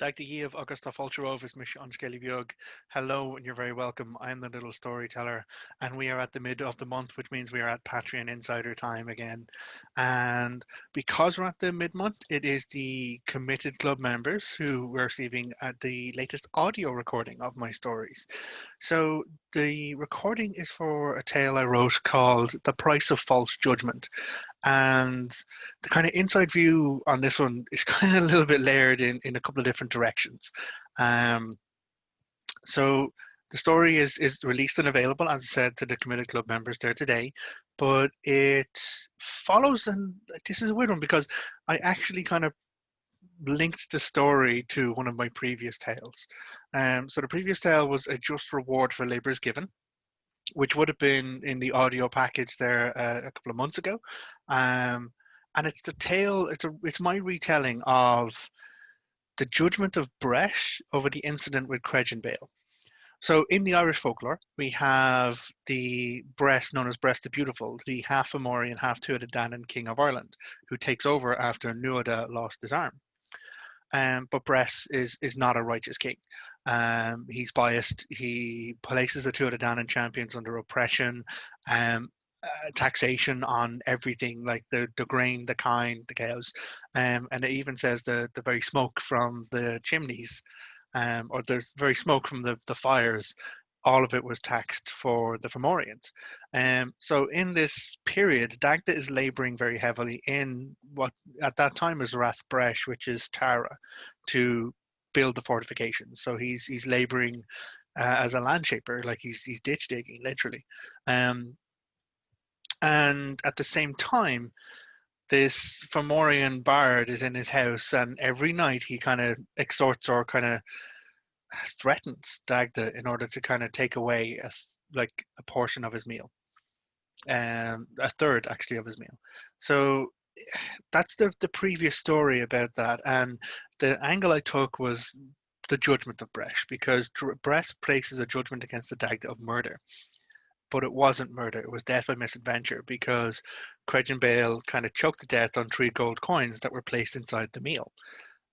Dagda of Augusta Fulcherov is Mish Biog. Hello, and you're very welcome. I'm the little storyteller, and we are at the mid of the month, which means we are at Patreon Insider time again. And because we're at the mid month, it is the committed club members who were receiving the latest audio recording of my stories. So the recording is for a tale I wrote called The Price of False Judgment. And the kind of inside view on this one is kind of a little bit layered in a couple of different directions. Um, so the story is released and available, as I said, to the committed club members there today. But it follows, and this is a weird one because I actually kind of linked the story to one of my previous tales. So the previous tale was a just reward for labours given, which would have been in the audio package there a couple of months ago. Um, and it's the tale, it's my retelling of the judgment of Bresh over the incident with Cregin Bale. So in the Irish folklore, we have the Bress known as Bress the Beautiful, the half Fomorian, half Tuatha Danann king of Ireland, who takes over after Nuada lost his arm. But Bress is not a righteous king. He's biased. He places the Tuatha Danann champions under oppression, taxation on everything, like the grain, the kine, the cows, and it even says the very smoke from the chimneys, or the very smoke from the fires. All of it was taxed for the Fomorians. So in this period, Dagda is labouring very heavily in what at that time is Rath Bresh, which is Tara, to build the fortifications. So he's labouring as a land shaper, like he's ditch digging literally. Um, and at the same time, this Fomorian bard is in his house, and every night he kind of exhorts or kind of threatens Dagda in order to kind of take away like a portion of his meal, a third actually of his meal. So that's the previous story about that, and the angle I took was the judgment of Bresh, because Bresh places a judgment against the Dagda of murder. But it wasn't murder, it was death by misadventure, because Cregin Bale kind of choked to death on 3 gold coins that were placed inside the meal.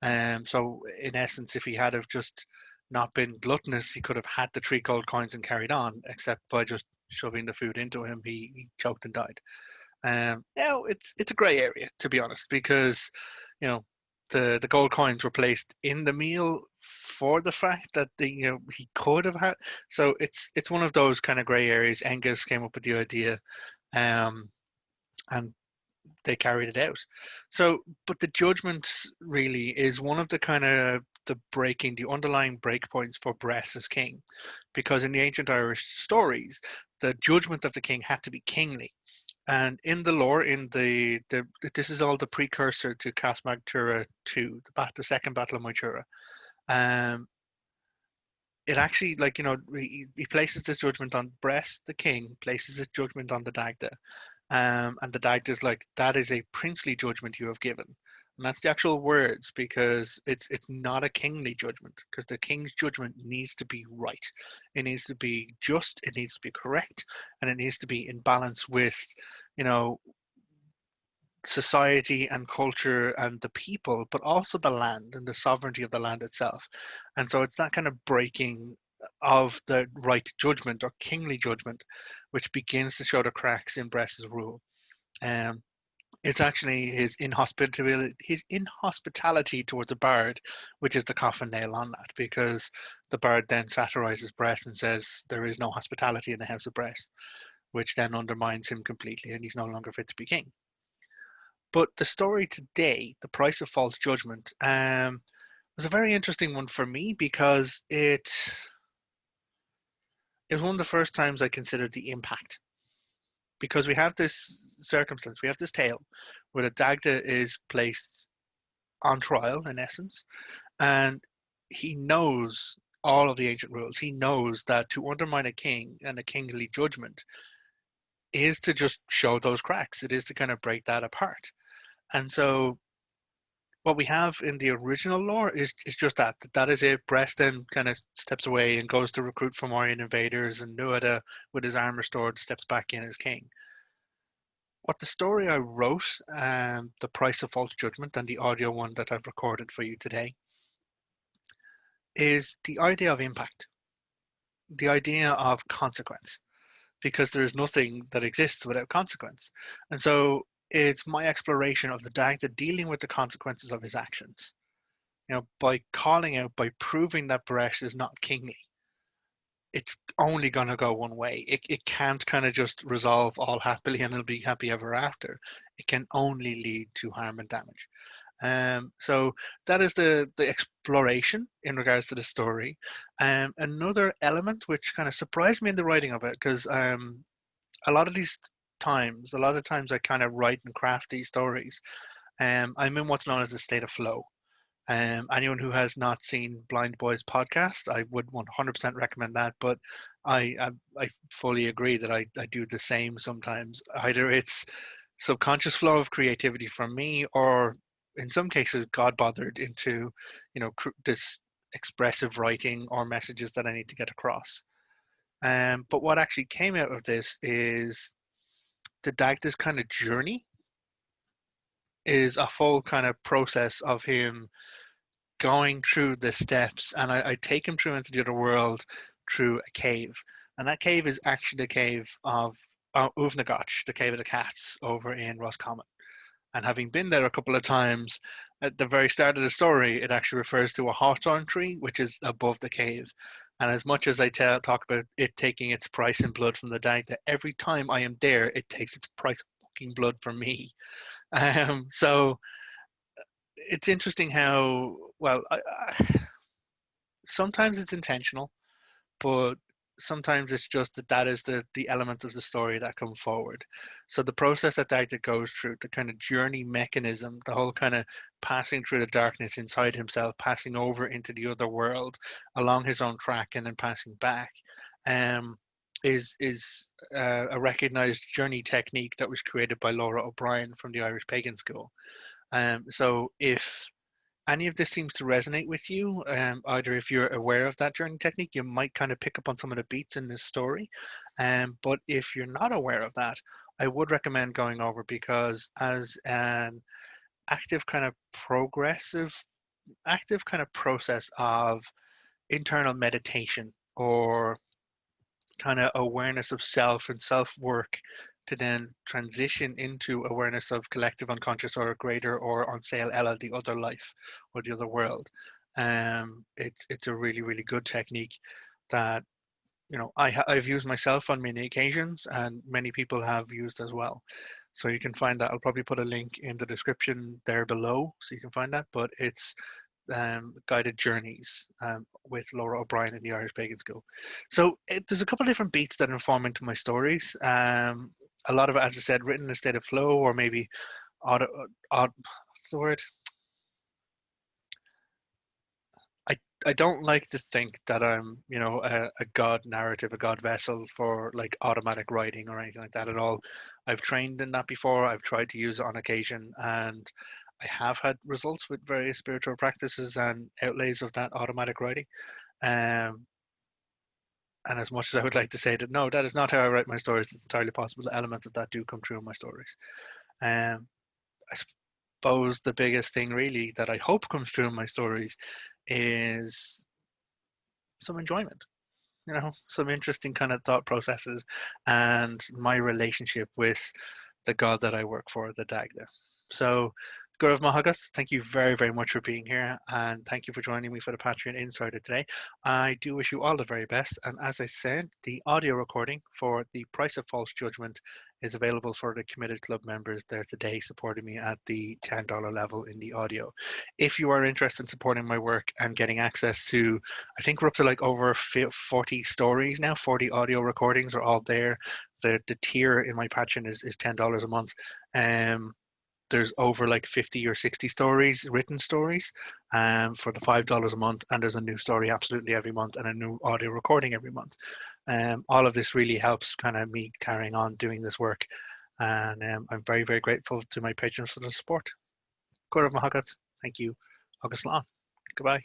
So in essence, if he had have just not been gluttonous, he could have had the 3 gold coins and carried on, except by just shoving the food into him, he choked and died. Now it's a grey area, to be honest, because you know the gold coins were placed in the meal for the fact that he could have had. So it's one of those kind of grey areas. Angus came up with the idea, um, and they carried it out. So, but the judgment really is one of the kind of the underlying breakpoints for Bress as king, because in the ancient Irish stories, the judgment of the king had to be kingly. And in the lore, in the this is all the precursor to Casmag Tura 2, the second Battle of Moytura. Um, it actually, like, he places this judgment on Bress, the king, places his judgment on the Dagda. And the Dagda is like, that is a princely judgment you have given. And that's the actual words, because it's not a kingly judgment, because the king's judgment needs to be right. It needs to be just, it needs to be correct, and it needs to be in balance with, you know, society and culture and the people, but also the land and the sovereignty of the land itself. And so it's that kind of breaking of the right judgment or kingly judgment, which begins to show the cracks in Bress's rule. Um, it's actually his inhospitality towards the bard, which is the coffin nail on that, because the bard then satirizes Bress and says there is no hospitality in the house of Bress, which then undermines him completely, and he's no longer fit to be king. But the story today, The Price of False Judgment, was a very interesting one for me, because it was one of the first times I considered the impact. Because we have this circumstance, we have this tale where the Dagda is placed on trial, in essence, and he knows all of the ancient rules. He knows that to undermine a king and a kingly judgment is to just show those cracks. It is to kind of break that apart. And so what we have in the original lore is just that is it. Bress then kind of steps away and goes to recruit Fomorian invaders, and Nuada, with his arm restored, steps back in as king. What the story I wrote, The Price of False Judgment, and the audio one that I've recorded for you today, is the idea of impact, the idea of consequence, because there is nothing that exists without consequence. And so it's my exploration of the Dagda dealing with the consequences of his actions. By calling out, by proving that Baresh is not kingly, it's only going to go one way. It can't kind of just resolve all happily and it'll be happy ever after. It can only lead to harm and damage. So that is the exploration in regards to the story. Another element which kind of surprised me in the writing of it, because a lot of these a lot of times I kind of write and craft these stories. I'm in what's known as a state of flow. Anyone who has not seen Blind Boys podcast, I would 100% recommend that. But I fully agree that I do the same sometimes. Either it's subconscious flow of creativity from me, or in some cases, God bothered into, this expressive writing or messages that I need to get across. But what actually came out of this is the Dagda's kind of journey is a full kind of process of him going through the steps, and I take him through into the other world through a cave, and that cave is actually the cave of Uvnagotch, the cave of the cats over in Roscommon. And having been there a couple of times, at the very start of the story, it actually refers to a hawthorn tree, which is above the cave. And as much as I talk about it taking its price in blood from the Dagda, every time I am there, it takes its price of fucking blood from me. So it's interesting how, well, sometimes it's intentional, but sometimes it's just that is the elements of the story that come forward. So the process that Dagda goes through, the kind of journey mechanism, the whole kind of passing through the darkness inside himself, passing over into the other world along his own track, and then passing back, um, is a recognized journey technique that was created by Lora O'Brien from the Irish Pagan School. So if any of this seems to resonate with you, either if you're aware of that journey technique, you might kind of pick up on some of the beats in this story. But if you're not aware of that, I would recommend going over, because as an active kind of active kind of process of internal meditation, or kind of awareness of self and self work, to then transition into awareness of collective unconscious or greater, or on sale Ella, the other life or the other world. It's a really, really good technique that I've used myself on many occasions, and many people have used as well. So you can find that. I'll probably put a link in the description there below so you can find that. But it's guided journeys with Lora O'Brien in the Irish Pagan School. So there's a couple of different beats that inform into my stories. A lot of it, as I said, written in a state of flow, or maybe what's the word? I don't like to think that I'm, a God narrative, a God vessel for like automatic writing or anything like that at all. I've trained in that before. I've tried to use it on occasion, and I have had results with various spiritual practices and outlays of that automatic writing. Um, and as much as I would like to say that no, that is not how I write my stories, it's entirely possible that elements of that do come true in my stories. Um, I suppose the biggest thing really that I hope comes through in my stories is some enjoyment, some interesting kind of thought processes, and my relationship with the God that I work for, the Dagda. So, Gaurav Mahagas, thank you very, very much for being here, and thank you for joining me for the Patreon Insider today. I do wish you all the very best, and as I said, the audio recording for The Price of False Judgment is available for the committed club members there today, supporting me at the $10 level in the audio. If you are interested in supporting my work and getting access to, I think we're up to like over 40 stories now, 40 audio recordings are all there. The tier in my Patreon is $10 a month. There's over like 50 or 60 stories, written stories, for the $5 a month, and there's a new story absolutely every month and a new audio recording every month. All of this really helps kind of me carrying on doing this work, and I'm very, very grateful to my patrons for the support. Gaurav Mahagat, thank you. August Long. Goodbye.